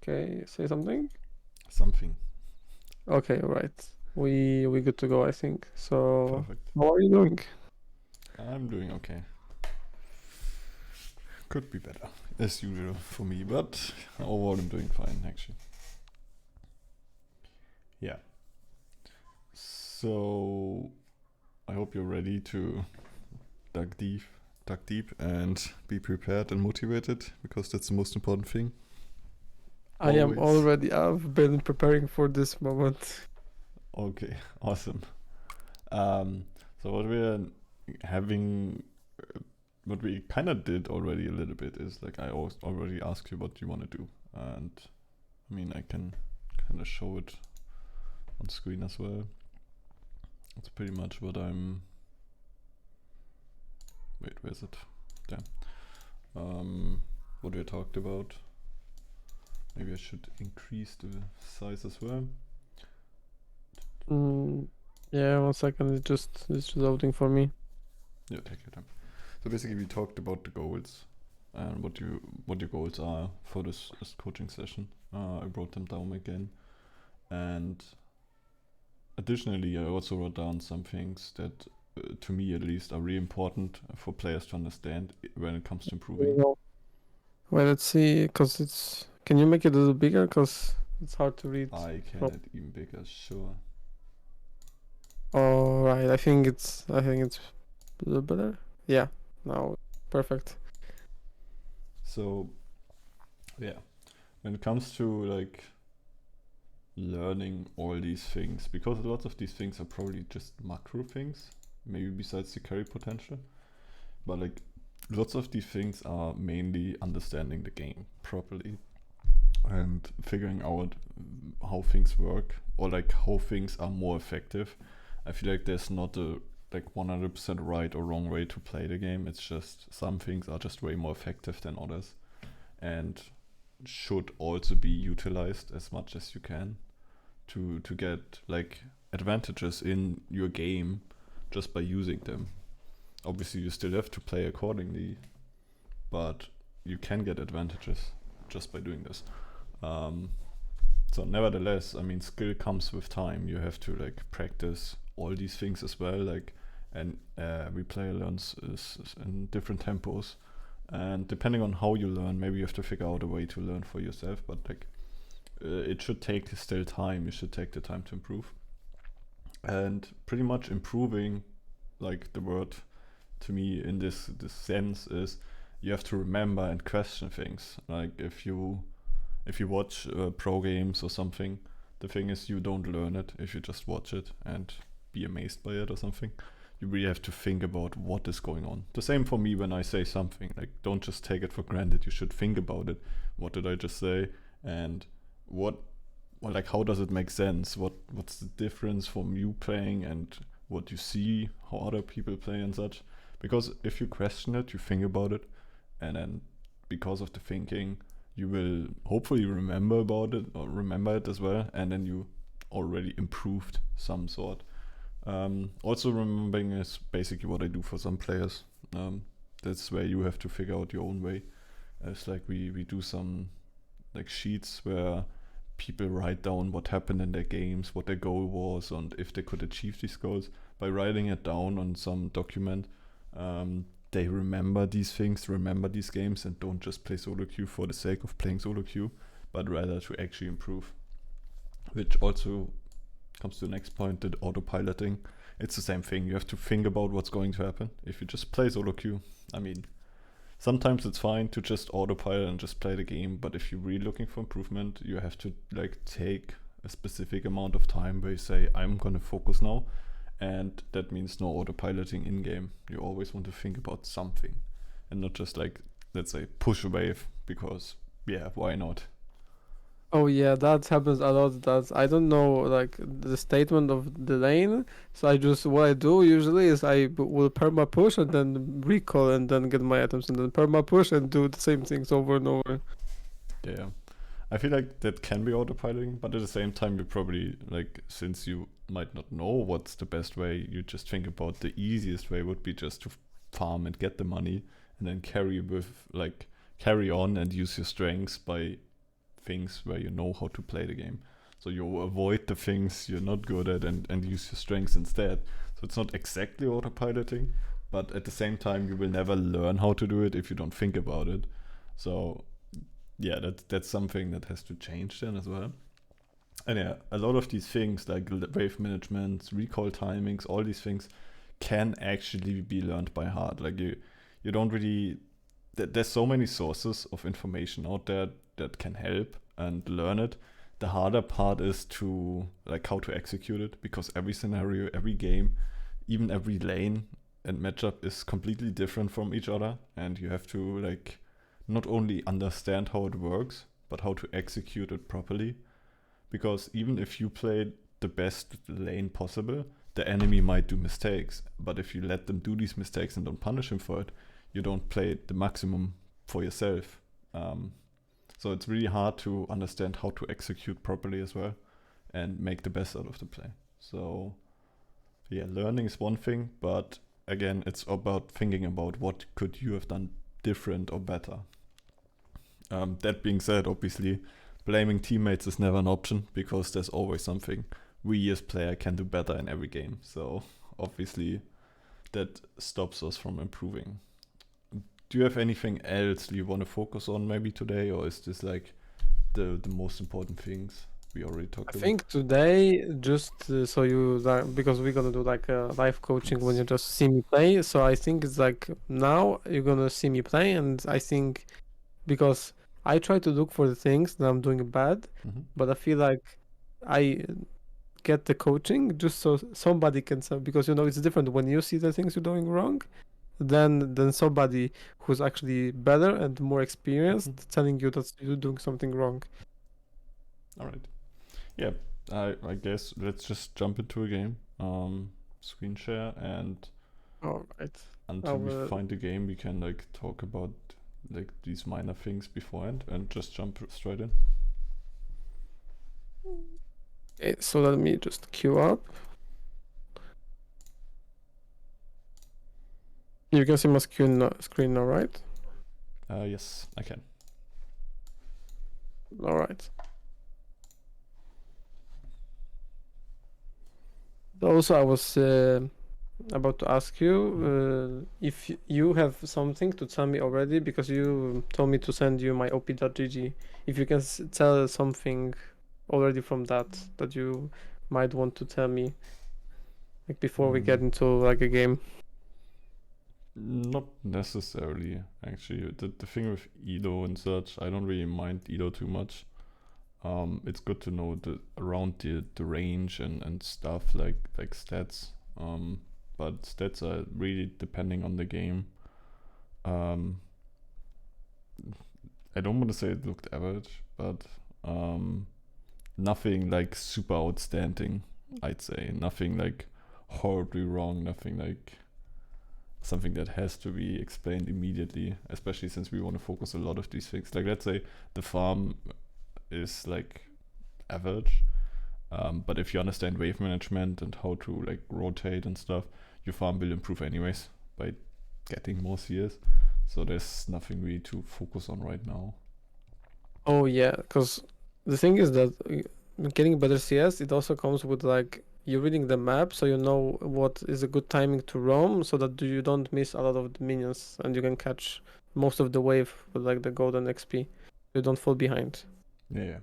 Okay, say something. Something. Okay, right. We good to go, I think. So, Perfect. how are you doing? I'm doing okay. Could be better, as usual for me, but overall I'm doing fine actually. Yeah. So I hope you're ready to dig deep, and be prepared and motivated because that's the most important thing. I am Always. already. I've been preparing for this moment. Okay, awesome. Um, so what we're having, what we kind of did already a little bit is like I already asked you what you want to do, and I mean I can kind of show it on screen as well. That's pretty much what I'm. Wait, where's it? There. What we talked about. Maybe I should increase the size as well. Mm, yeah, 1 second. It's just loading for me. Yeah, take your time. So basically, we talked about the goals and what your goals are for this coaching session. I wrote them down again, and additionally, I also wrote down some things that, to me at least, are really important for players to understand when it comes to Here we improving. go. Wait, let's see, cause it's. Can you make it a little bigger? Cause it's hard to read. I can From. add even bigger, sure. All right. I think it's. A little better. Yeah. Now, perfect. So yeah, when it comes to like learning all these things, because lots of these things are probably just macro things, maybe besides the carry potential, but like lots of these things are mainly understanding the game properly and figuring out how things work or like how things are more effective. I feel like there's not a like 100% right or wrong way to play the game. It's just some things are just way more effective than others and should also be utilized as much as you can to get like advantages in your game just by using them. Obviously, you still have to play accordingly, but you can get advantages just by doing this. Um, so, nevertheless, I mean, skill comes with time. You have to like practice all these things as well. Like, and every player learns is in different tempos, and depending on how you learn, maybe you have to figure out a way to learn for yourself. But like, it should take still time. You should take the time to improve, and pretty much improving, like the word to me in this sense is you have to remember and question things. Like if you watch pro games or something, the thing is you don't learn it if you just watch it and be amazed by it or something. You really have to think about what is going on. The same for me when I say something. Like don't just take it for granted. You should think about it. What did I just say? And what well, like how does it make sense? What's the difference from you playing and what you see, how other people play and such? Because if you question it, you think about it, and then because of the thinking, you will hopefully remember about it or remember it as well, and then you already improved some sort. Also, remembering is basically what I do for some players. That's where you have to figure out your own way. It's like we do some like sheets where people write down what happened in their games, what their goal was, and if they could achieve these goals. By writing it down on some document, they remember these things, remember these games, and don't just play solo queue for the sake of playing solo queue, but rather to actually improve. Which also comes to the next point, the autopiloting. It's the same thing. You have to think about what's going to happen. If you just play solo queue, I mean, sometimes it's fine to just autopilot and just play the game, but if you're really looking for improvement, you have to like take a specific amount of time where you say, I'm gonna focus now, and that means no autopiloting in game. You always want to think about something and not just like, let's say, push a wave because yeah, why not? Oh yeah, that happens a lot. That I don't know like the statement of the lane. So I just what I do usually is will perma push and then recall and then get my items and then perma push and do the same things over and over. Yeah, I feel like that can be autopiloting, but at the same time, you probably like since you might not know what's the best way, you just think about the easiest way would be just to farm and get the money, and then carry on and use your strengths by things where you know how to play the game. So you avoid the things you're not good at and use your strengths instead. So it's not exactly autopiloting, but at the same time, you will never learn how to do it if you don't think about it. So yeah, that's something that has to change then as well. And yeah, a lot of these things like wave management, recall timings, all these things can actually be learned by heart. Like you don't really. There's so many sources of information out there that can help and learn it. The harder part is to like how to execute it, because every scenario, every game, even every lane and matchup is completely different from each other, and you have to like not only understand how it works, but how to execute it properly. Because even if you play the best lane possible, the enemy might do mistakes. But if you let them do these mistakes and don't punish him for it, you don't play the maximum for yourself. So it's really hard to understand how to execute properly as well and make the best out of the play. So yeah, learning is one thing, but again, it's about thinking about what could you have done different or better. That being said, obviously, blaming teammates is never an option, because there's always something we as player can do better in every game. So obviously that stops us from improving. Do you have anything else you want to focus on maybe today, or is this like the most important things we already talked I about? think today, just so you because we're gonna do like a live coaching when you just see me play. So I think it's like now you're gonna see me play, and I think because I try to look for the things that I'm doing bad, but I feel like I get the coaching just so somebody can say, because it's different when you see the things you're doing wrong, than somebody who's actually better and more experienced telling you that you're doing something wrong. All right. Yeah, I guess let's just jump into a game. Screen share, and All right. until we find a game, we can like talk about like these minor things beforehand and just jump straight in. Okay, so let me just queue up. You can see my screen now, right? Yes, I can. All right. Also, I was about to ask you if you have something to tell me already, because you told me to send you my op.gg. If you can tell something already from that you might want to tell me, like before we get into like a game. Not necessarily, actually. The thing with Edo and such, I don't really mind Edo too much. It's good to know around the range and stuff like stats. But stats are really depending on the game. I don't want to say it looked average, but nothing like super outstanding, I'd say. Nothing like horribly wrong, nothing like something that has to be explained immediately, especially since we want to focus a lot of these things. Like, let's say the farm is like average, but if you understand wave management and how to like rotate and stuff, your farm will improve anyways by getting more CS. So there's nothing really to focus on right now. Oh yeah, because the thing is that getting better CS, it also comes with like you're reading the map, so you know what is a good timing to roam, so that you don't miss a lot of the minions and you can catch most of the wave with like the golden XP. You don't fall behind. Yeah.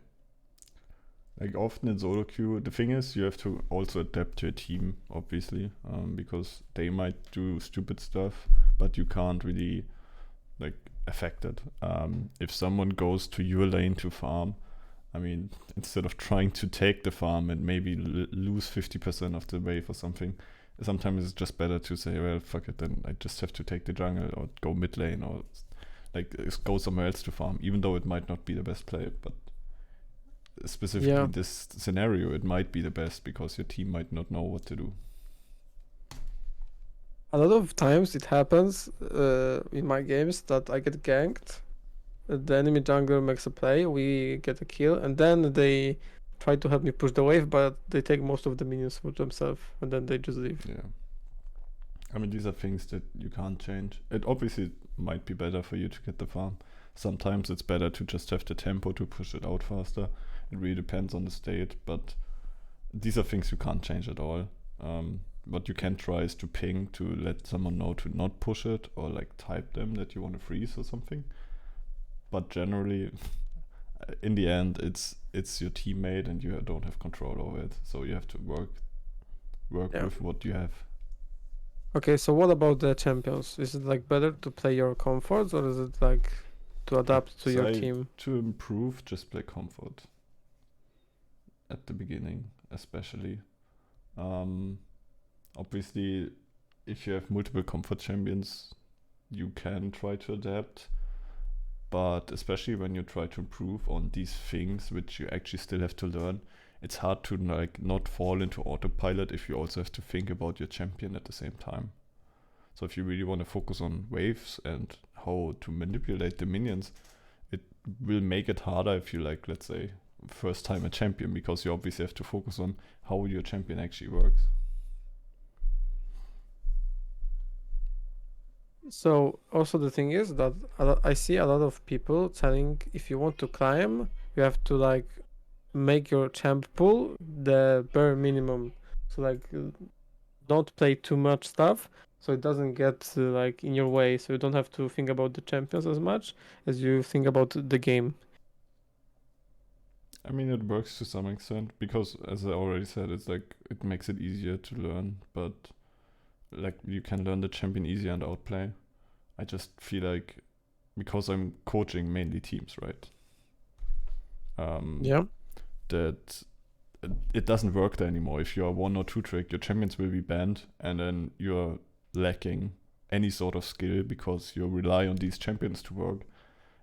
Like often in solo queue, the thing is you have to also adapt to your team, obviously, because they might do stupid stuff, but you can't really like affect it. If someone goes to your lane to farm, I mean, instead of trying to take the farm and maybe lose 50% of the wave or something, sometimes it's just better to say, well, fuck it, then I just have to take the jungle or go mid lane or like go somewhere else to farm, even though it might not be the best play. But specifically this scenario, it might be the best because your team might not know what to do. A lot of times it happens in my games that I get ganked. The enemy jungler makes a play, we get a kill, and then they try to help me push the wave, but they take most of the minions for themselves, and then they just leave. Yeah. I mean, these are things that you can't change. It obviously might be better for you to get the farm, Sometimes it's better to just have the tempo to push it out faster. It really depends on the state, but these are things you can't change at all. What you can try is to ping to let someone know to not push it, or like type them that you want to freeze or something. But generally, in the end, it's your teammate and you don't have control over it. So you have to work Yeah. with what you have. Okay, so what about the champions? Is it like better to play your comforts, or is it like to adapt to your team? To improve, just play comfort at the beginning, especially. Obviously, if you have multiple comfort champions, you can try to adapt. But especially when you try to improve on these things which you actually still have to learn, it's hard to like not fall into autopilot if you also have to think about your champion at the same time. So if you really want to focus on waves and how to manipulate the minions, it will make it harder if you like, let's say, first time a champion, because you obviously have to focus on how your champion actually works. So also the thing is that I see a lot of people telling if you want to climb, you have to like make your champ pool the bare minimum. So like don't play too much stuff so it doesn't get like in your way. So you don't have to think about the champions as much as you think about the game. I mean, it works to some extent because, as I already said, it's like it makes it easier to learn, but like you can learn the champion easier and outplay. I just feel like because I'm coaching mainly teams, right? Yeah. That it doesn't work there anymore. If you're 1 or 2 trick, your champions will be banned, and then you're lacking any sort of skill because you rely on these champions to work.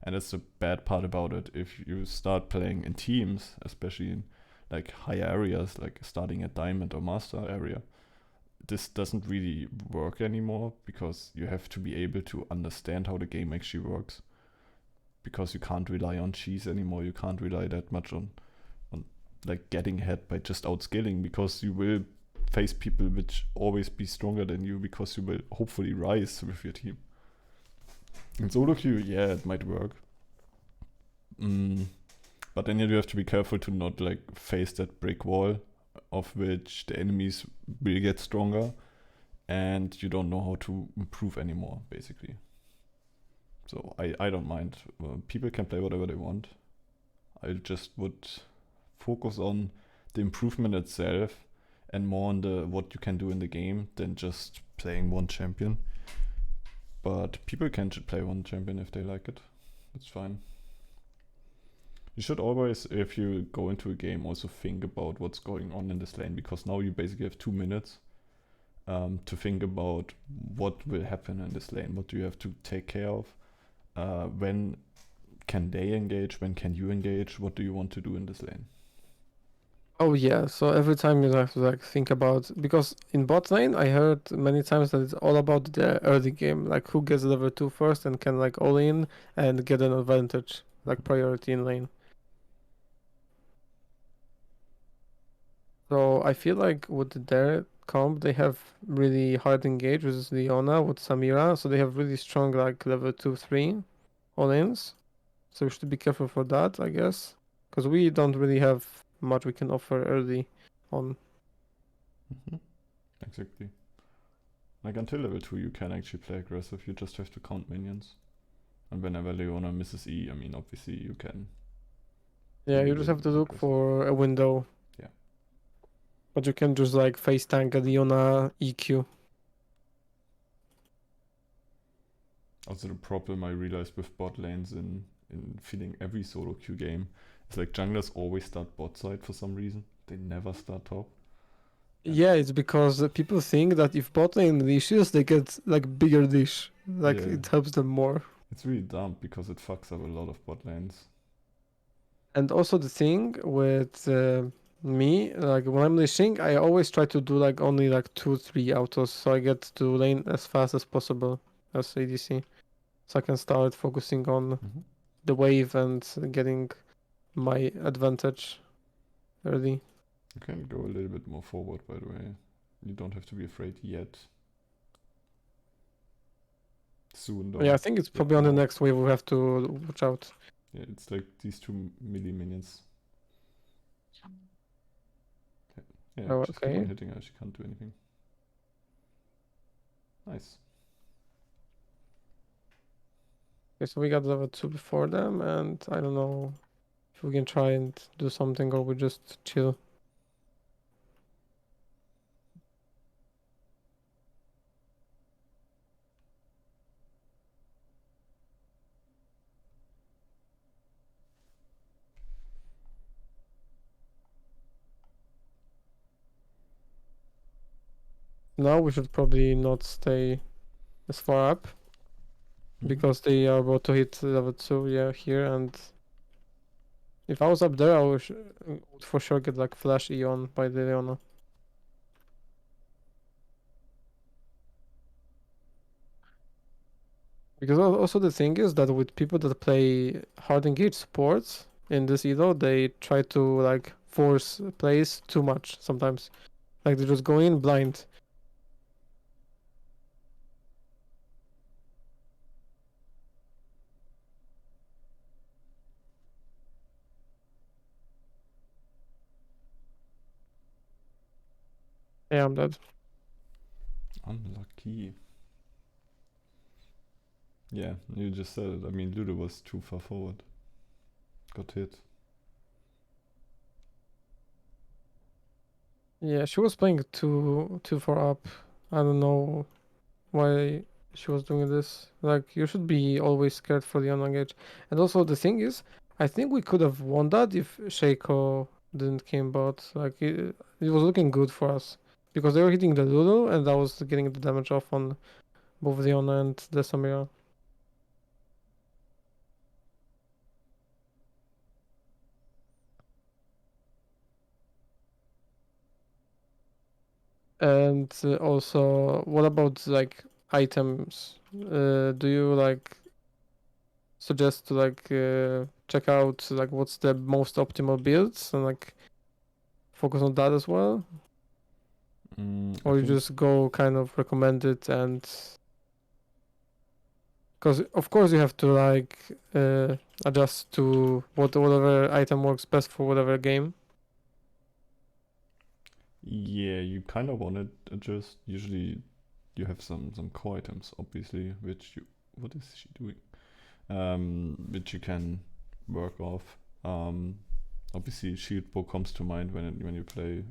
And that's the bad part about it. If you start playing in teams, especially in like higher areas, like starting at diamond or master area, this doesn't really work anymore because you have to be able to understand how the game actually works. Because you can't rely on cheese anymore. You can't rely that much on like getting ahead by just outskilling, because you will face people which always be stronger than you, because you will hopefully rise with your team. In solo queue, yeah, it might work. But then you have to be careful to not like face that brick wall of which the enemies will get stronger and you don't know how to improve anymore, basically. So I don't mind. People can play whatever they want. I just would focus on the improvement itself and more on the what you can do in the game than just playing one champion. But people can play one champion if they like it. It's fine. You should always, if you go into a game, also think about what's going on in this lane, because now you basically have 2 minutes to think about what will happen in this lane. What do you have to take care of? When can they engage? When can you engage? What do you want to do in this lane? Oh yeah, so every time you have to like think about, because in bot lane I heard many times that it's all about the early game, like who gets level 2 first and can like all in and get an advantage, like priority in lane. So I feel like with their comp they have really hard engage with Leona, with Samira, so they have really strong like level 2, 3 all-ins. So we should be careful for that, I guess, because we don't really have much we can offer early on. Exactly. Like until level 2 you can actually play aggressive, you just have to count minions. And whenever Leona misses E, I mean obviously you can. Yeah, be you a just little have to more look aggressive. for a window. Yeah. But you can just like face tank a Leona EQ. Also the problem I realized with bot lanes in feeling every solo queue game is like junglers always start bot side for some reason. They never start top. Yeah, it's because people think that if bot lane leashes, they get like bigger dish. Like Yeah. it helps them more. It's really dumb because it fucks up a lot of bot lanes. And also the thing with me, like when I'm leashing, I always try to do like only like 2, 3 autos, so I get to lane as fast as possible as ADC, so I can start focusing on the wave and getting my advantage early. You can go a little bit more forward, by the way. You don't have to be afraid yet. soon though. Yeah, I think it's But probably on the now- next wave we have to watch out. Yeah, it's like these two melee minions. Yeah, Oh, just keep okay. on hitting her, she can't do anything. Nice. Okay, so we got level 2 before them, and I don't know if we can try and do something or we just chill. Now we should probably not stay as far up because they are about to hit level 2, yeah, here, and if I was up there, I would for sure get like flash Eon by the Leona. Because also the thing is that with people that play hard engaged sports in this elo, they try to like force plays too much sometimes. Like they just go in blind. Yeah, I'm dead. Unlucky. Yeah, you just said it. I mean, Ludo was too far forward. Got hit. Yeah, she was playing too far up. I don't know why she was doing this. Like you should be always scared for the unengaged. And also the thing is, I think we could have won that if Shaco didn't came bot. Like it was looking good for us because they were hitting the Lulu and I was getting the damage off on both Leona and the Samira. And also, what about like items? Do you like suggest to like check out like what's the most optimal builds and like focus on that as well? I Or you think just go kind of recommend it and because of course you have to like adjust to whatever item works best for whatever game. yeah, you kind of want to adjust. Usually, you have some core items, obviously, which you. What is she doing? Which you can work off. Obviously, shield bow comes to mind when you play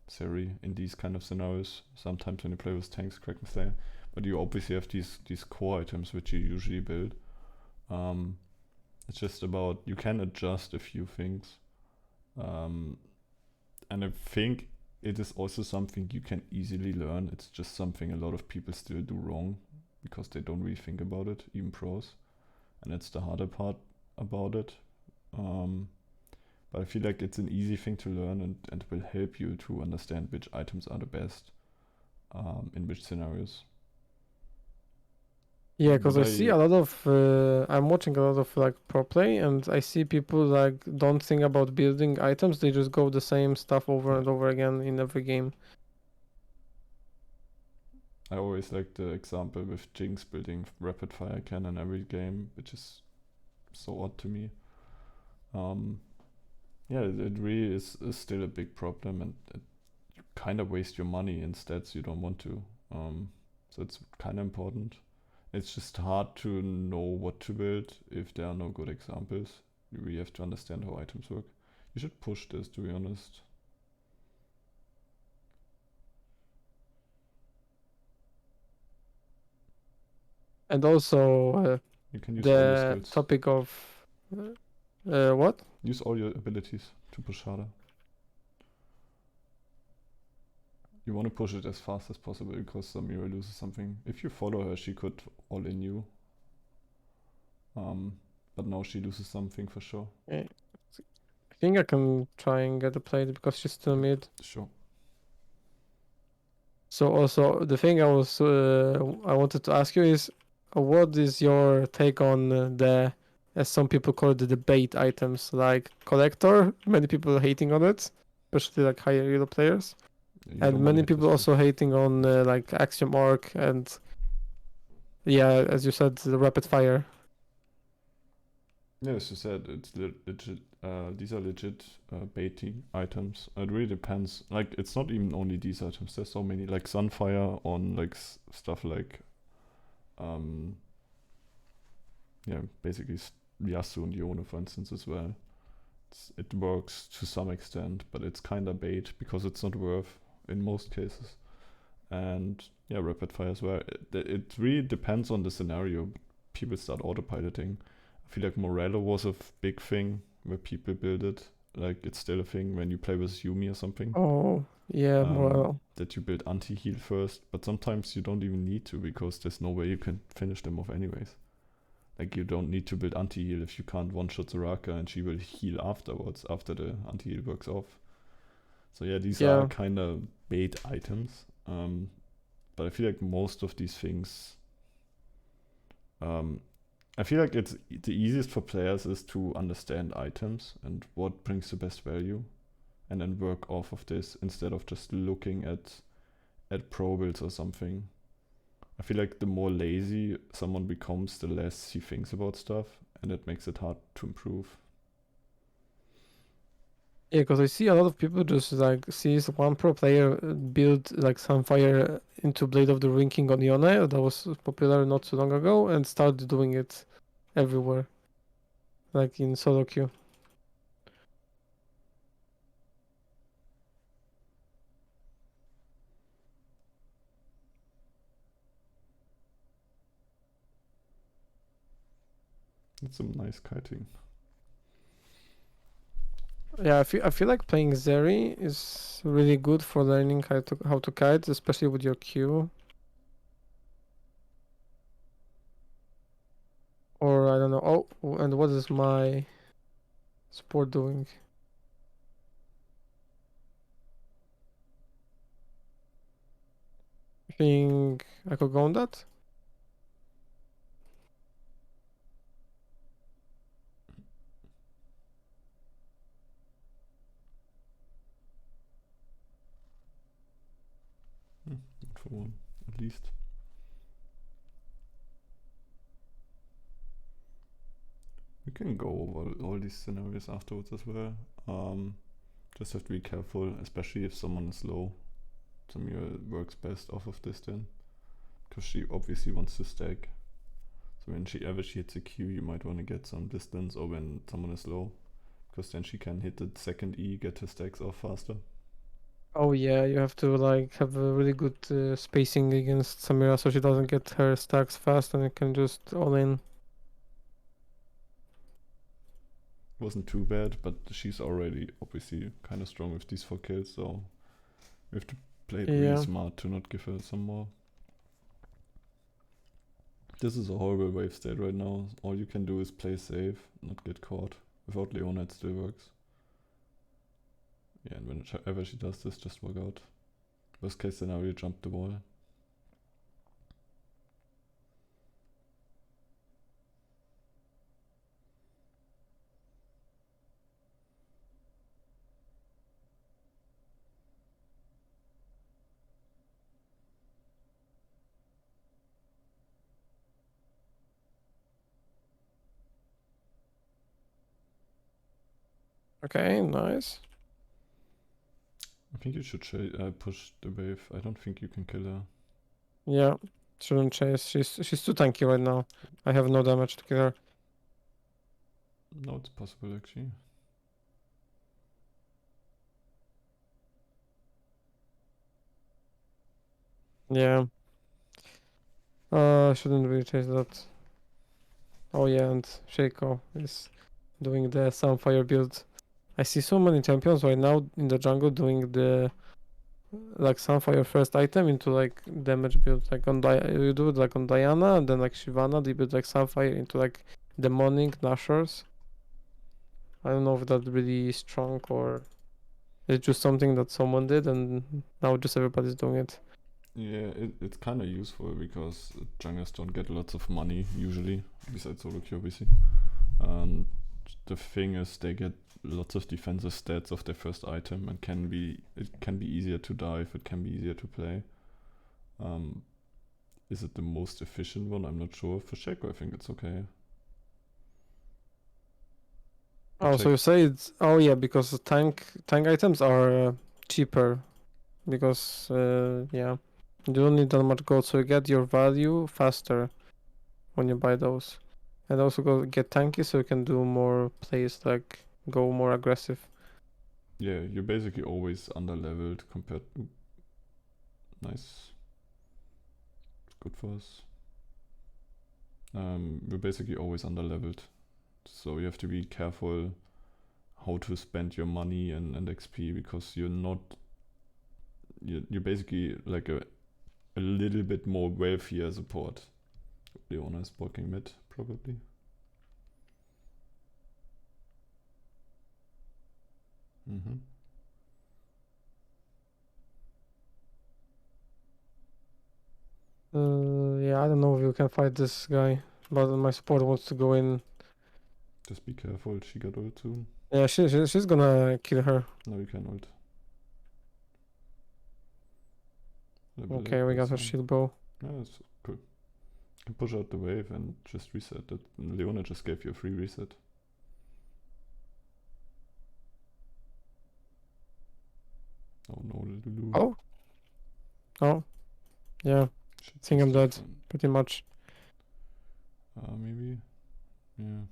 Seri in these kind of scenarios. Sometimes when you play with tanks, Kraken Slayer, but you obviously have these core items which you usually build. It's just about you can adjust a few things, and I think it is also something you can easily learn. It's just something a lot of people still do wrong because they don't really think about it, even pros, and that's the harder part about it. But I feel like it's an easy thing to learn and will help you to understand which items are the best in which scenarios. Yeah, because What I see a lot of I'm watching a lot of like pro play and I see people like don't think about building items, they just go the same stuff over Yeah. and over again in every game. I always like the example with Jinx building rapid fire cannon every game, which is so odd to me. Yeah, it really is still a big problem, and you kind of waste your money in stats you don't want to. So it's kind of important. It's just hard to know what to build if there are no good examples. You really have to understand how items work. You should push this, to be honest. And also You can use all your the skills. topic of what? Use all your abilities to push harder. You want to push it as fast as possible because Samira loses something. If you follow her, she could all in you. But now she loses something for sure. I think I can try and get a plate because she's still mid. Sure. So also the thing I wanted to ask you is, what is your take on the, as some people call it, the debate items like collector? Many people are hating on it, especially like higher elo players, You and don't want to many hit people this also stuff. hating on like axiom arc and Yeah, as you said, the rapid fire. Yeah, as you said, it's legit. These are legit baiting items. It really depends. Like, it's not even only these items. There's so many, like Sunfire on like stuff like, um, yeah, basically Yasu and Yone, for instance, as well. It works to some extent, but it's kind of bait because it's not worth in most cases. And yeah, rapid fire as well. It really depends on the scenario. People start autopiloting. I feel like Morello was a big thing where people build it. Like, it's still a thing when you play with Yumi or something. Oh, yeah, well, That you build anti-heal first, but sometimes you don't even need to because there's no way you can finish them off anyways. Like, you don't need to build anti-heal if you can't one-shot Soraka and she will heal afterwards after the anti-heal works off. So yeah, these are yeah. kind of bait items. But I feel like most of these things, I feel like it's the easiest for players is to understand items and what brings the best value, and then work off of this instead of just looking at pro builds or something. I feel like the more lazy someone becomes, the less he thinks about stuff, and it makes it hard to improve. Yeah, because I see a lot of people just like sees one pro player build like Sunfire into Blade of the Ring King on Yone that was popular not too long ago and start doing it everywhere, like in solo queue. It's some nice kiting. Yeah, I feel like playing Zeri is really good for learning how to kite, especially with your Q. Or I don't know. Oh, and what is my support doing? I think I could go on that. Good for one, at least. We can go over all these scenarios afterwards as well. Just have to be careful, especially if someone is low. Samuel works best off of this then, because she obviously wants to stack. So when she hits a Q, you might want to get some distance, or when someone is low, because then she can hit the second E, get her stacks off faster. Oh yeah, you have to like have a really good spacing against Samira so she doesn't get her stacks fast and you can just all in. Wasn't too bad, but she's already obviously kind of strong with these 4 kills, so we have to play it really Yeah. smart to not give her some more. This is a horrible wave state right now. All you can do is play safe, not get caught. Without Leona it still works. Yeah, and whenever she does this, just walk out. Worst case scenario, jump the wall. Okay, nice. I think you should push the wave. I don't think you can kill her. Yeah. Shouldn't chase. She's too tanky right now. I have no damage to kill her. No, it's possible actually. Yeah. Shouldn't really chase that. Oh yeah, and Shaco is doing the Sunfire build. I see so many champions right now in the jungle doing the like Sunfire first item into like damage build. Like on you do it like on Diana and then like Shyvana they build like Sunfire into like demonic Nashors. I don't know if that's really strong or it's just something that someone did and now just everybody's doing it. Yeah, it's kind of useful because junglers don't get lots of money usually, besides solo queue obviously. And the thing is, they get lots of defensive stats of their first item, and it can be easier to dive. It can be easier to play. Is it the most efficient one? I'm not sure. For Shaco, I think it's okay. Oh, so you say it's because the tank items are cheaper because yeah, you don't need that much gold, so you get your value faster when you buy those, and also go get tanky so you can do more plays, like go more aggressive. Yeah, you're basically always under leveled compared. Ooh, nice. It's good for us. We're basically always under leveled, so you have to be careful how to spend your money and XP, because you're basically like a little bit more wealthier support. Leona is blocking mid, probably. Mm-hmm. Yeah, I don't know if you can fight this guy, but my support wants to go in. Just be careful, she got ult soon. Yeah, she's gonna kill her. No, you can ult. Okay, we got her shield bow. Yeah, that's cool. You can push out the wave and just reset it. Leona just gave you a free reset. Oh no, Lulu. Oh, yeah. I think I'm dead, pretty much. Maybe. Yeah.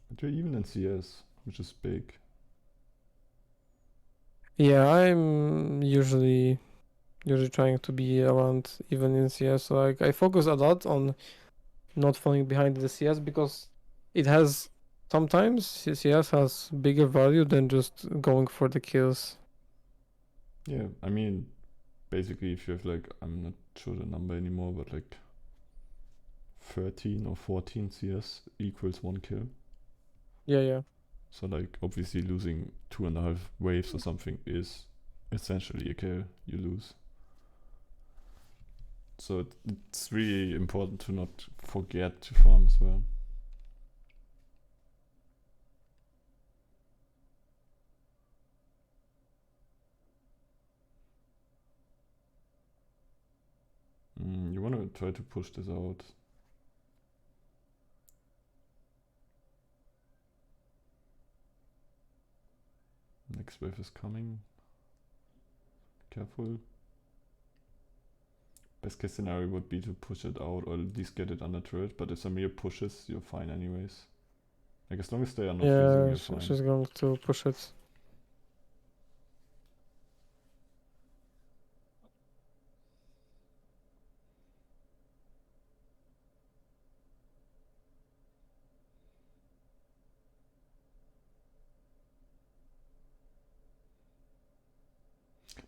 But you're even in CS, which is big. Yeah, I'm usually trying to be around even in CS. Like I focus a lot on not falling behind the CS because it has sometimes CS has bigger value than just going for the kills. Yeah, I mean, basically, if you have like, I'm not sure the number anymore, but like 13 or 14 CS equals 1 kill. Yeah. So like, obviously losing 2.5 waves or something is essentially a kill you lose. So it's really important to not forget to farm as well. You want to try to push this out. Next wave is coming. Careful. Best case scenario would be to push it out or at least get it under turret, but if Samir pushes, you're fine anyways. Like as long as they are not freezing, you're fine. She's going to push it.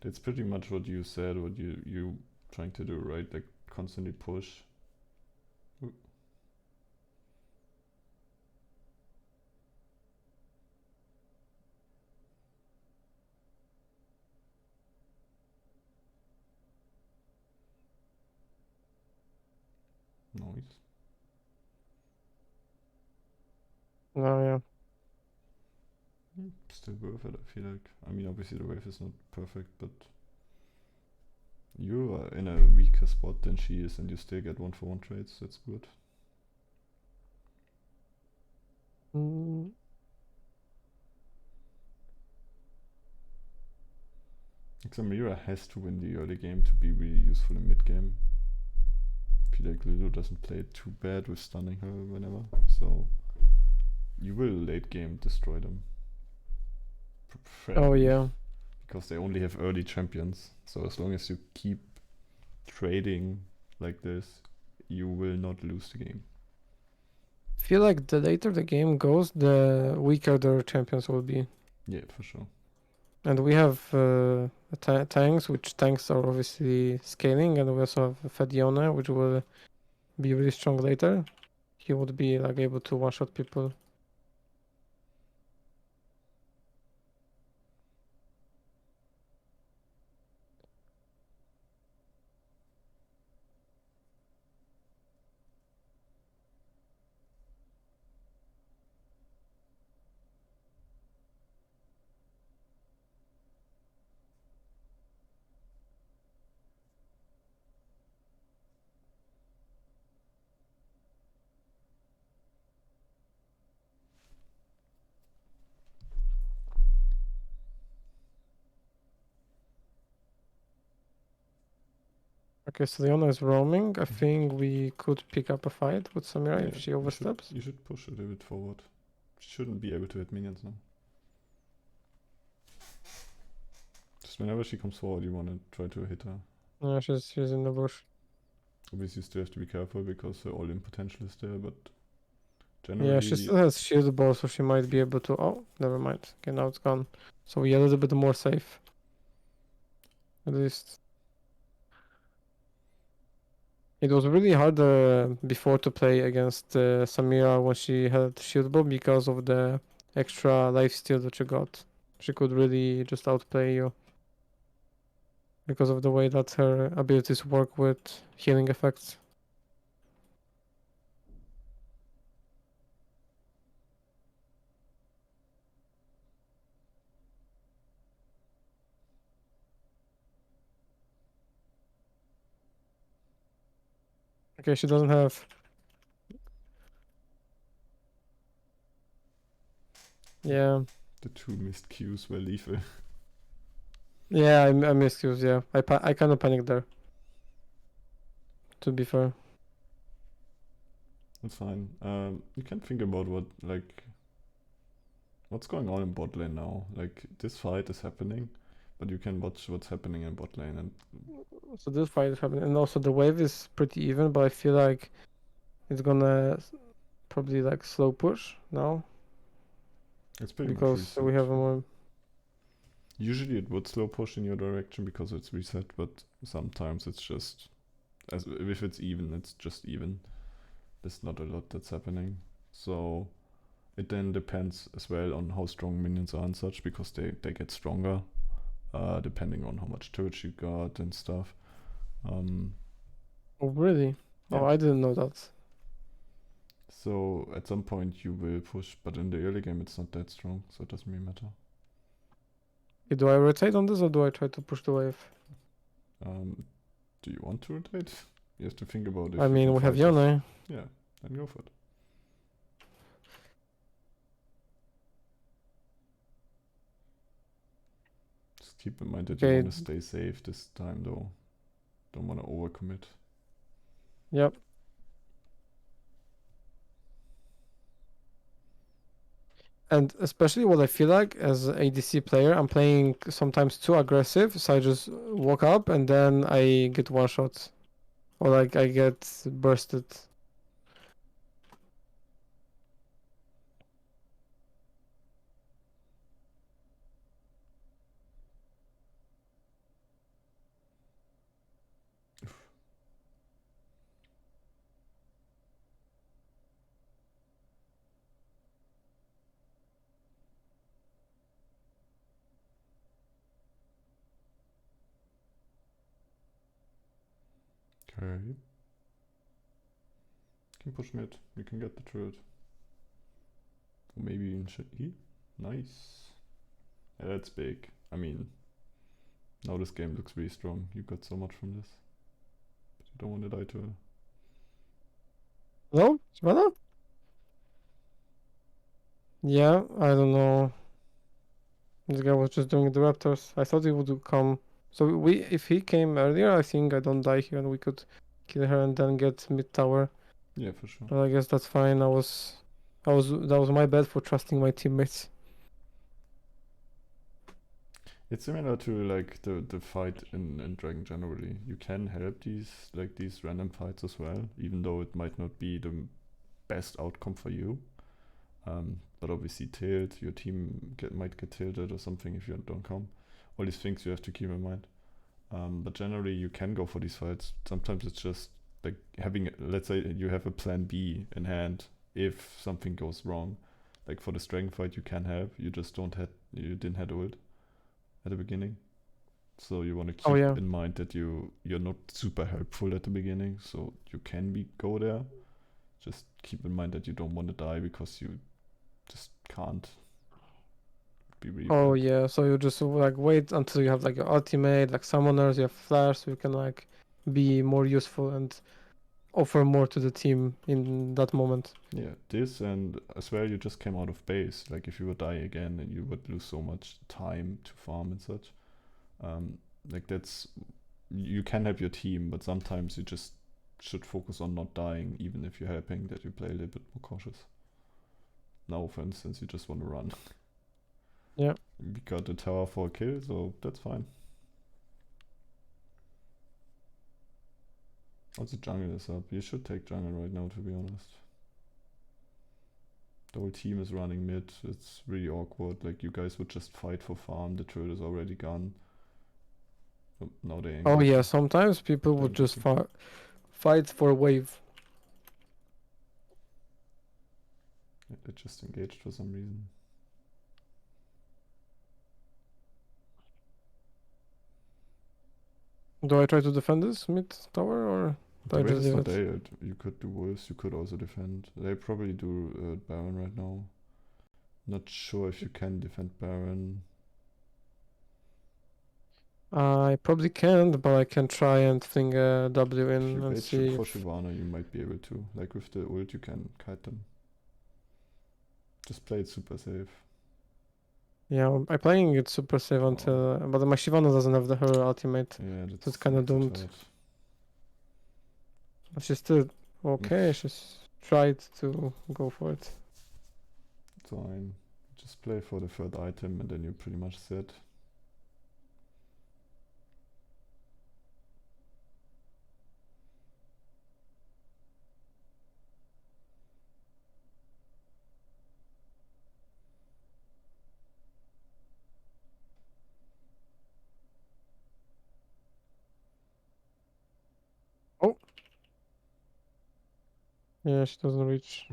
That's pretty much what you said, what you trying to do, right? Like constantly push. Ooh. Nice. No, yeah. Still worth it, I feel like. I mean, obviously the wave is not perfect, but you are in a weaker spot than she is, and you still get 1-for-1 trades. That's good. Mm, Samira has to win the early game to be really useful in mid game. I feel like Lulu doesn't play it too bad with stunning her whenever, so you will late game destroy them. oh yeah. Because they only have early champions. So as long as you keep trading like this, you will not lose the game. I feel like the later the game goes, the weaker their champions will be. Yeah, for sure. And we have tanks, which tanks are obviously scaling, and we also have Fediona, which will be really strong later. He would be like able to one-shot people. Okay, so Leona is roaming. I think we could pick up a fight with Samira if she oversteps. You should push a little bit forward. She shouldn't be able to hit minions now. Just whenever she comes forward, you want to try to hit her. Yeah, she's in the bush. Obviously, you still have to be careful because the all-in potential is there, but generally... Yeah, she still has shield ball, so she might be able to... Oh, never mind. Okay, now it's gone. So we're a little bit more safe. At least. It was really hard before to play against Samira when she had shield ball because of the extra lifesteal that she got. She could really just outplay you. Because of the way that her abilities work with healing effects. Okay, she doesn't have... Yeah. The 2 missed Qs were lethal. Yeah, I missed Qs, yeah. I kind of panicked there. To be fair. That's fine. You can think about what's going on in bot lane now. Like, this fight is happening, but you can watch what's happening in bot lane. And So this fight is happening, and also the wave is pretty even, but I feel like it's gonna probably like slow push now. it's pretty much Because reset. we have a more... Usually it would slow push in your direction because it's reset, but sometimes it's just... if it's even, it's just even. There's not a lot that's happening. So it then depends as well on how strong minions are and such, because they get stronger depending on how much turret you got and stuff. Oh, really? Yeah. Oh, I didn't know that. So at some point you will push, but in the early game it's not that strong, so it doesn't really matter. Okay, do I rotate on this or do I try to push the wave? Do you want to rotate? You have to think about it. I mean, we have Yone. Yeah, then go for it. Just keep in mind that you want to stay safe this time though. Don't want to overcommit. Yep. And especially what I feel like as an ADC player, I'm playing sometimes too aggressive, so I just walk up and then I get one shot. Or like I get bursted. Okay. You can push mid. You can get the turret. Or maybe even E. Nice. Yeah, that's big. I mean, now this game looks really strong. You got so much from this. But you don't want to die to it. No? Savannah? Yeah, I don't know. This guy was just doing the raptors. I thought he would come. So if he came earlier, I think I don't die here and we could kill her and then get mid tower. Yeah, for sure. But I guess that's fine. That was my bad for trusting my teammates. It's similar to like the fight in Dragon generally. You can help these random fights as well, even though it might not be the best outcome for you. But obviously tilt, your team might get tilted or something if you don't come. All these things you have to keep in mind. But generally you can go for these fights. Sometimes it's just like having, let's say you have a plan B in hand if something goes wrong. Like for the strength fight you can help, you just you didn't have ult at the beginning. So you want to keep in mind that you're not super helpful at the beginning, so you can go there. Just keep in mind that you don't want to die because you just can't. Be really bad. Yeah, so you just like wait until you have like your ultimate, like summoners, you have flash, so you can like be more useful and offer more to the team in that moment. Yeah, this, and as well you just came out of base. Like if you would die again and you would lose so much time to farm and such. Like that's you can help your team, but sometimes you just should focus on not dying, even if you're helping, that you play a little bit more cautious. Now, for instance, you just want to run. Yeah. We got the tower for a kill, so that's fine. Also, jungle is up. You should take jungle right now, to be honest. The whole team is running mid. It's really awkward. Like, you guys would just fight for farm. The turret is already gone. Oh, now they Oh engage. yeah, sometimes people They're would just engaging. fight for wave. It just engaged for some reason. Do I try to defend this mid tower or do The I wave just is leave not it? there yet. You could do worse. You could also defend. They probably do Baron right now. Not sure if you can defend Baron. I probably can't, but I can try and fling a W If you in and wait see for if... Shyvana, you might be able to. Like with the ult, you can kite them. Just play it super safe. Yeah, I'm playing it super safe until... But my Shyvana doesn't have her ultimate, Yeah, so it's that's kind of not so doomed. tight. But she's still okay, she's tried to go for it. It's fine. Just play for the third item and then you're pretty much set. Oh! Yeah, she doesn't reach.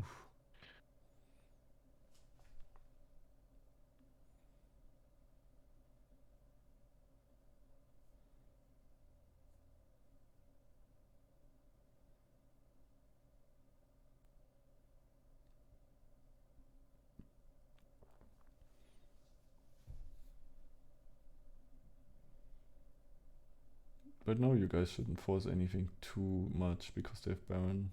But no, you guys shouldn't force anything too much because they have Baron.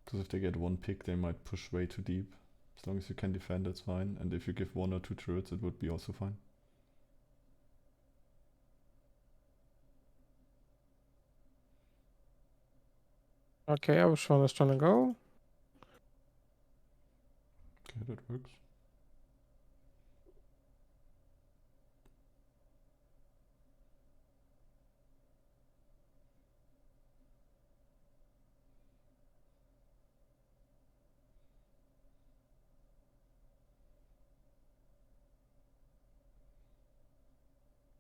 Because if they get one pick, they might push way too deep. As long as you can defend, that's fine. And if you give 1 or 2 turrets, it would be also fine. Okay, which one is trying to go? Okay, that works.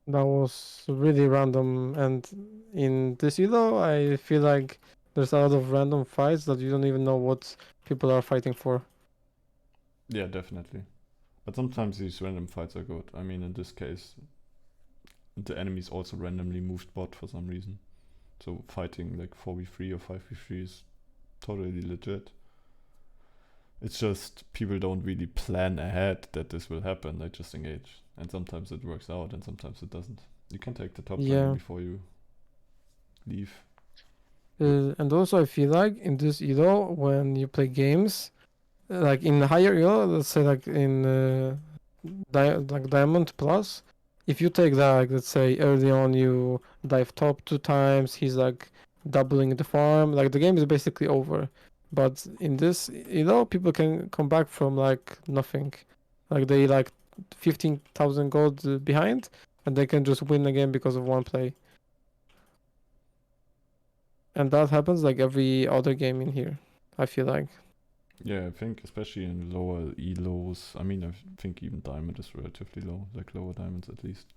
That was really random, and in this elo, I feel like there's a lot of random fights that you don't even know what people are fighting for. Yeah, definitely. But sometimes these random fights are good. I mean, in this case, the enemies also randomly moved bot for some reason. So fighting like 4v3 or 5v3 is totally legit. It's just people don't really plan ahead that this will happen. They just engage. And sometimes it works out and sometimes it doesn't. You can take the top lane Yeah. before you leave. And also, I feel like in this elo, when you play games, like in higher elo, let's say like in like Diamond Plus, if you take that, like, let's say early on you dive top 2 times, he's like doubling the farm, like the game is basically over. But in this, people can come back from like nothing, like they like 15,000 gold behind, and they can just win again because of one play. And that happens like every other game in here, I feel like. Yeah, I think especially in lower elos. I mean, I think even diamond is relatively low, like lower diamonds at least.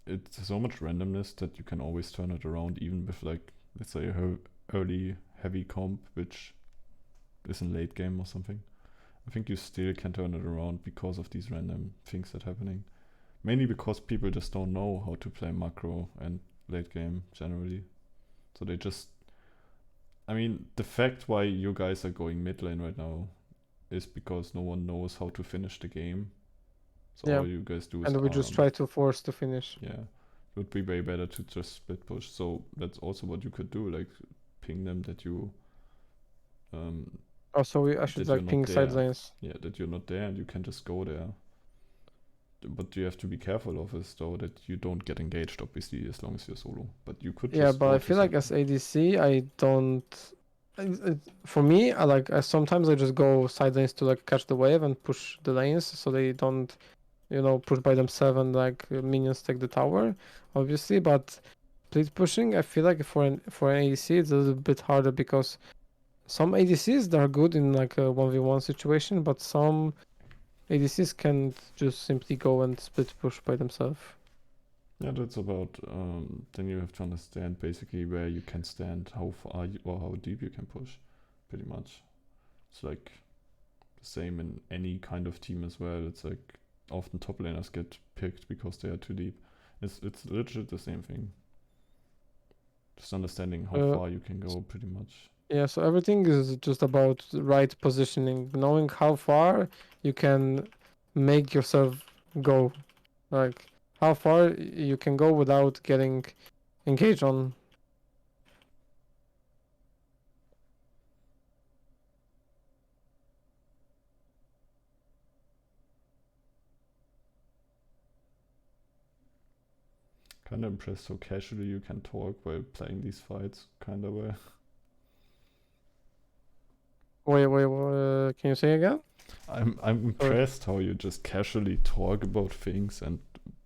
It's so much randomness that you can always turn it around, even with like, let's say, a early heavy comp, which is in late game or something. I think you still can turn it around because of these random things that are happening. Mainly because people just don't know how to play macro and late game generally. So they just, I mean, the fact why you guys are going mid lane right now is because no one knows how to finish the game. So Yeah. all you guys do is And we just try to force to finish. Yeah, it would be way better to just split push. So that's also what you could do, like ping them that you Also, I should that you're like not ping side there. lanes. Yeah, that you're not there and you can just go there. But you have to be careful of this though, that you don't get engaged, obviously, as long as you're solo. But you could Yeah, just but go I to feel like as ADC, I don't. For me, sometimes I just go side lanes to like catch the wave and push the lanes so they don't, push by themselves and like minions take the tower, obviously. But split pushing, I feel like for an ADC, it's a little bit harder because some ADCs they are good in like a 1v1 situation, but some ADCs can just simply go and split push by themselves. Yeah, that's about. Then you have to understand basically where you can stand, how far or how deep you can push, pretty much. It's like the same in any kind of team as well. It's like often top laners get picked because they are too deep. It's legit the same thing. Just understanding how far you can go, pretty much. Yeah, so everything is just about the right positioning, knowing how far you can make yourself go, like how far you can go without getting engaged on. Kinda impressed how casually you can talk while playing these fights, kinda well. Wait, can you say again? I'm Sorry. impressed how you just casually talk about things, and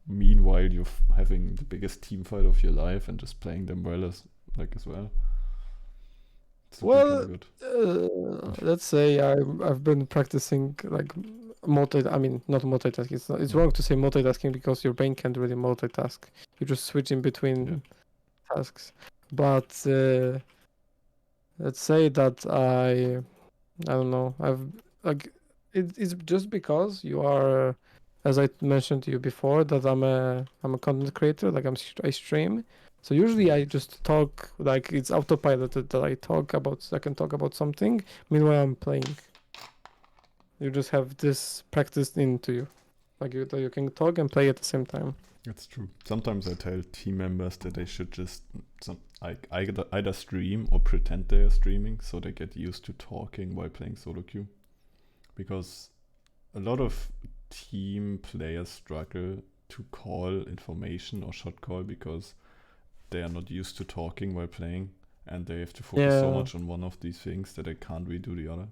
meanwhile you're having the biggest team fight of your life and just playing them well as well. It's looking Well, kinda good. let's say I've been practicing like I mean not multitasking. It's wrong to say multitasking because your brain can't really multitask. You just switch in between tasks. But let's say that I don't know. It's just because you are, as I mentioned to you before, that I'm a content creator. Like I stream, so usually I just talk like it's autopiloted that I can talk about something. Meanwhile, I'm playing. You just have this practiced into you, like you can talk and play at the same time. That's true. Sometimes I tell team members that they should just either stream or pretend they are streaming, so they get used to talking while playing solo queue. Because a lot of team players struggle to call information or shot call because they are not used to talking while playing, and they have to focus so much on one of these things that they can't really do the other.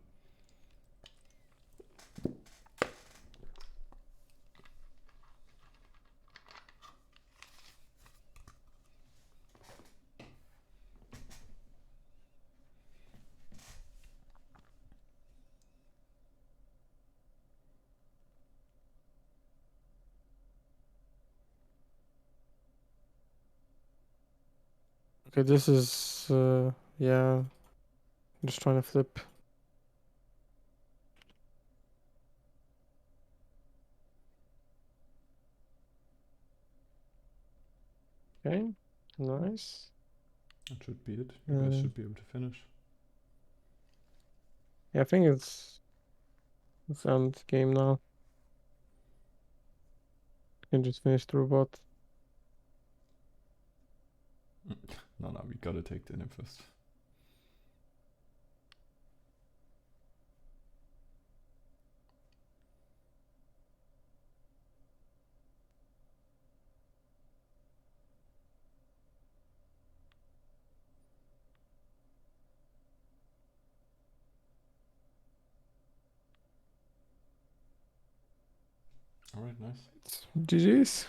Okay, this is yeah. I'm just trying to flip. Okay, nice. That should be it. You guys should be able to finish. Yeah, I think it's end game now. Can just finish the robot. No, we gotta take the inhib first. Alright, nice. GG's.